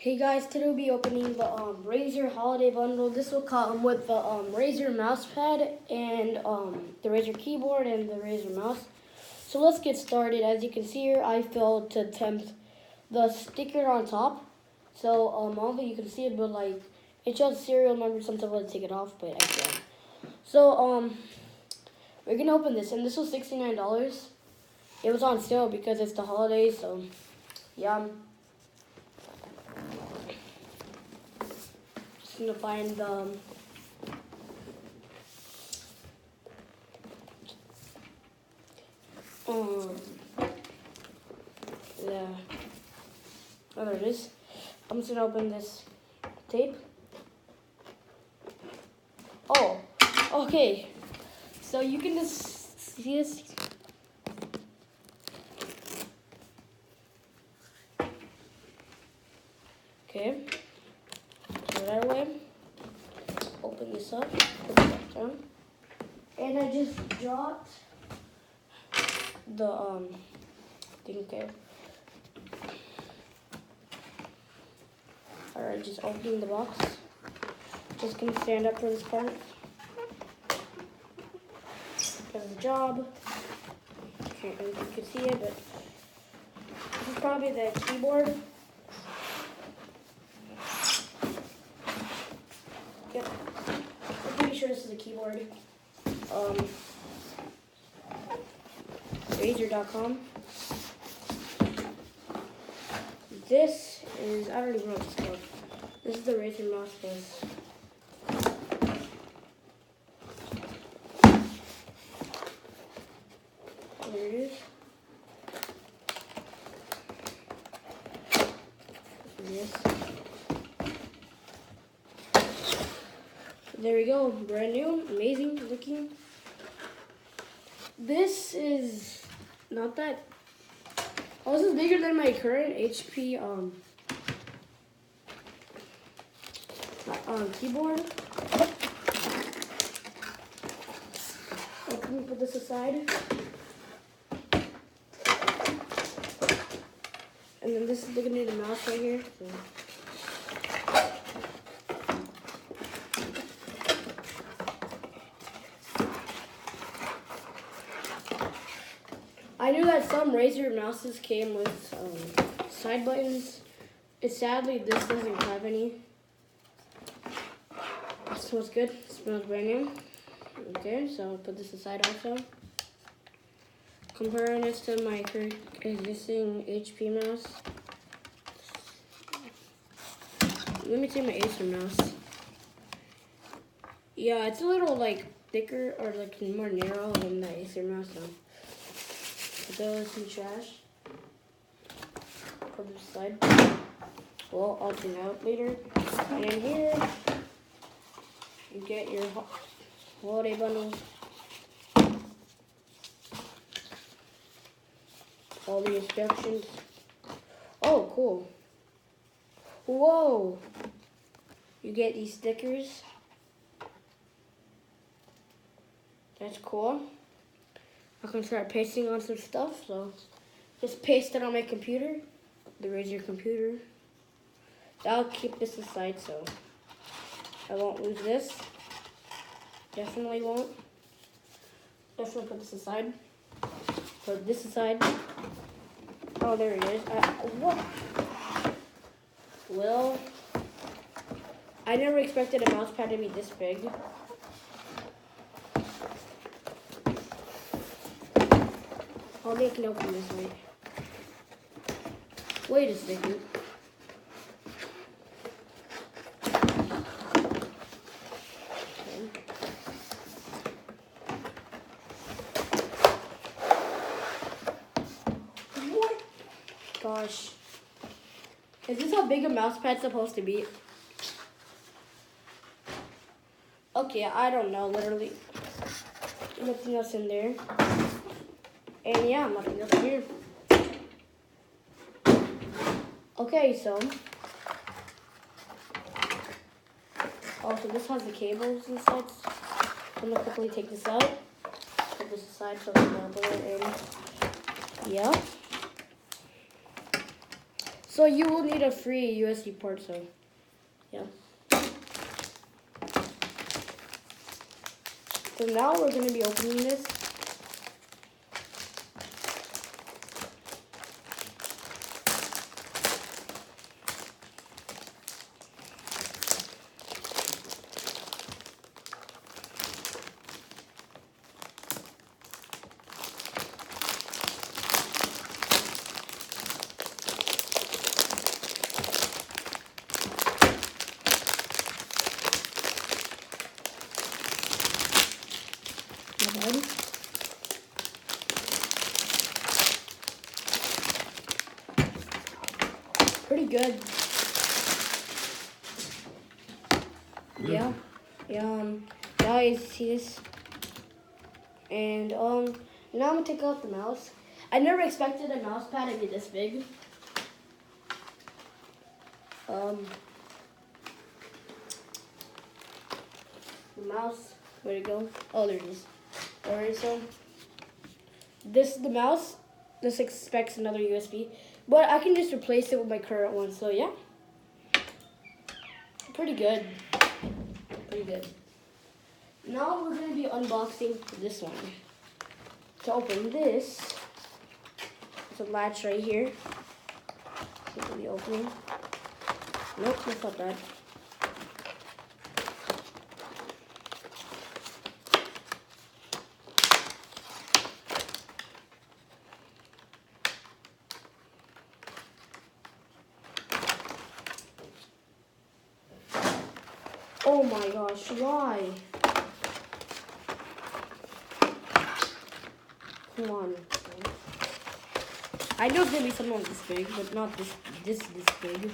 Hey guys, today we'll be opening the Razer holiday bundle. This will come with the Razer mouse pad and the Razer keyboard and the Razer mouse. So let's get started. As you can see here, I failed to attempt the sticker on top. So I don't think you can see it, but like it shows serial number. Sometimes I take it off, but I can't. So we're gonna open this, and this was $69. It was on sale because it's the holidays. So yeah. Gonna find the yeah. Oh, there it is. I'm just gonna open this tape. Oh, okay. So you can just see this. Okay. Put that away. Open this up. Put it back down. And I just dropped the thing. Okay. Alright, just opening the box. Just gonna stand up for this part. Does the job. Can't really you can see it, but this is probably the keyboard. Yep. I'm pretty sure this is a keyboard. Razer.com. This is, I don't even know what it's called. This is the Razer mouse case. There it is. This. There we go, brand new, amazing looking. This is not that. Oh, this is bigger than my current HP keyboard. Let me put this aside. And then this is gonna be the mouse right here. So. I knew that some Razer mouses came with side buttons. Sadly, this doesn't have any. It smells good. It smells brand new. Okay, so I'll put this aside also. Comparing this to my existing HP mouse. Let me take my Acer mouse. Yeah, it's a little like thicker or like more narrow than the Acer mouse. So. Put those in the trash. Put this aside. Well, I'll clean out later. And in here, you get your holiday bundle. All the instructions. Oh, cool. Whoa. You get these stickers. That's cool. I can start pasting on some stuff, so just paste it on my computer, the Razer computer. I'll keep this aside so I won't lose this. Definitely won't. Definitely put this aside. Put this aside. Oh, there it is. What? Well, I never expected a mouse pad to be this big. Oh, they can open this way. Wait a second. What? Gosh. Is this how big a mouse pad's supposed to be? Okay, I don't know, literally. Nothing else in there. And yeah, nothing else here. Okay, so. Also, this has the cables inside. I'm gonna quickly take this out. Put this aside so I can open it. And yeah. So you will need a free USB port, so yeah. So now we're going to be opening this. Pretty good. Yeah. Now you see this. And now I'm gonna take out the mouse. I never expected a mouse pad to be this big. The mouse, where'd it go? Oh, there it is. Alright, so this is the mouse. This expects another USB, but I can just replace it with my current one. So yeah, pretty good. Pretty good. Now we're gonna be unboxing this one. To open this, there's a latch right here. So we're gonna be opening. Nope, that's not that. Oh my gosh, why? Come on. I know it's gonna be something this big, but not this big.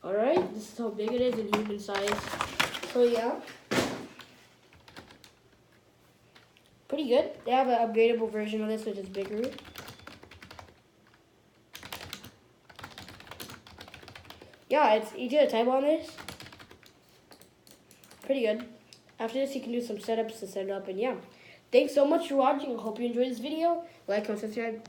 Alright, this is how big it is in human size. So yeah. Pretty good. They have an upgradable version of this which is bigger. Yeah, it's easy to type on this. Pretty good. After this, you can do some setups to set it up, and yeah. Thanks so much for watching. I hope you enjoyed this video. Like, comment, subscribe.